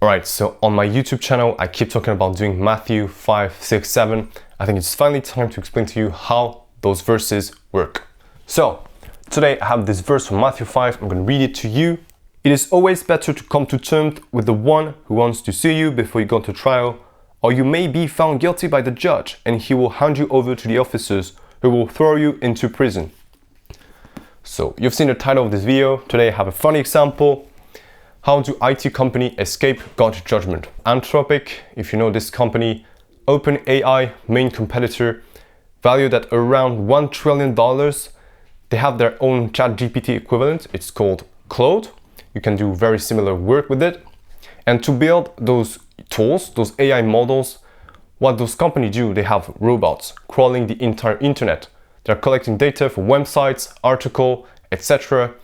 Alright, so on my YouTube channel, I keep talking about doing Matthew 5, 6, 7. I think it's finally time to explain to you how those verses work. So, today I have this verse from Matthew 5. I'm going to read it to you. It is always better to come to terms with the one who wants to sue you before you go to trial, or you may be found guilty by the judge, and he will hand you over to the officers who will throw you into prison. So, you've seen the title of this video. Today I have a funny example. How do IT company escape God's judgment? Anthropic, if you know this company, OpenAI, main competitor, valued at around $1 trillion. They have their own ChatGPT equivalent. It's called Claude. You can do very similar work with it. And to build those tools, those AI models, what those companies do, they have robots crawling the entire internet. They're collecting data from websites, articles, etc.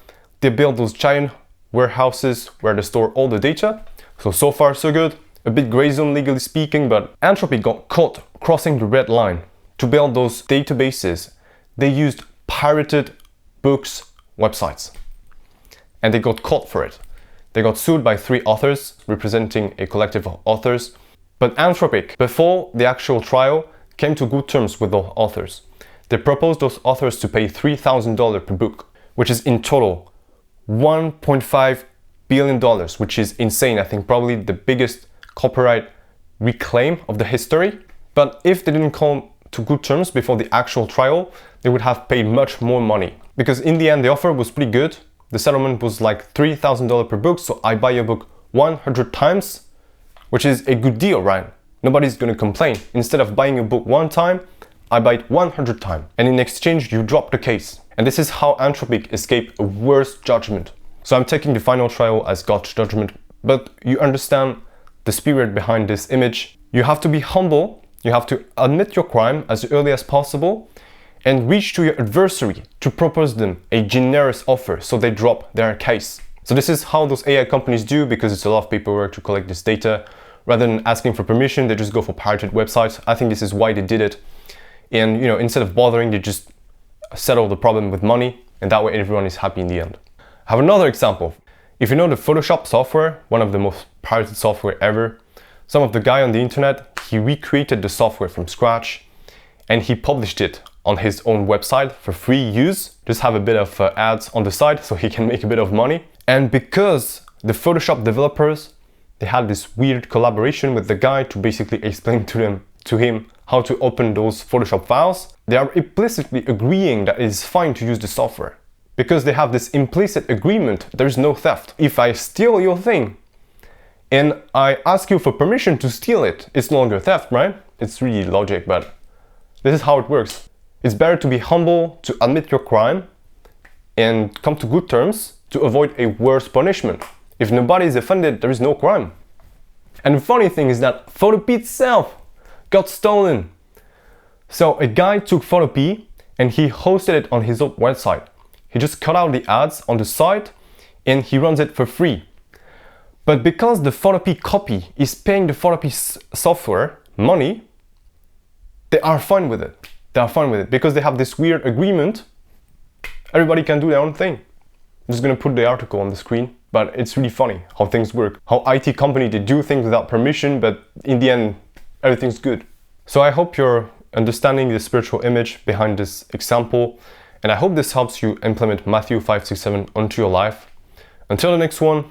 They build those giant warehouses where they store all the data. So far so good. A bit gray zone legally speaking, but Anthropic got caught crossing the red line. To build those databases, they used pirated books websites. And they got caught for it. They got sued by 3 authors, representing a collective of authors. But Anthropic, before the actual trial, came to good terms with the authors. They proposed those authors to pay $3,000 per book, which is in total $1.5 billion, which is insane. I think probably the biggest copyright reclaim of the history. But if they didn't come to good terms before the actual trial, they would have paid much more money. Because in the end, the offer was pretty good. The settlement was like $3,000 per book, so I buy your book 100 times, which is a good deal, right? Nobody's gonna complain. Instead of buying a book 1 time, I buy it 100 times. And in exchange, you drop the case. And this is how Anthropic escaped a worse judgment. So I'm taking the final trial as God's judgment, but you understand the spirit behind this image. You have to be humble, you have to admit your crime as early as possible, and reach to your adversary to propose them a generous offer so they drop their case. So this is how those AI companies do, because it's a lot of paperwork to collect this data. Rather than asking for permission, they just go for pirated websites. I think this is why they did it. And instead of bothering, they just settle the problem with money, and that way everyone is happy in the end. I have another example. If you know the Photoshop software, one of the most pirated software ever, some of the guy on the internet, he recreated the software from scratch and he published it on his own website for free use. Just have a bit of ads on the side so he can make a bit of money. And because the Photoshop developers, they had this weird collaboration with the guy to basically explain to him how to open those Photoshop files, they are implicitly agreeing that it is fine to use the software. Because they have this implicit agreement, there is no theft. If I steal your thing and I ask you for permission to steal it, it's no longer theft, right? It's really logic, but this is how it works. It's better to be humble, to admit your crime, and come to good terms to avoid a worse punishment. If nobody is offended, there is no crime. And the funny thing is that Photopea itself got stolen. So a guy took Photopea and he hosted it on his own website. He just cut out the ads on the site and he runs it for free. But because the Photopea copy is paying the Photopea software money, they are fine with it. They are fine with it because they have this weird agreement. Everybody can do their own thing. I'm just gonna put the article on the screen, but it's really funny how things work. How IT company, they do things without permission, but in the end, everything's good. So I hope you're understanding the spiritual image behind this example, and I hope this helps you implement Matthew 5, 6, 7 onto your life. Until the next one,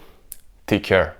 take care.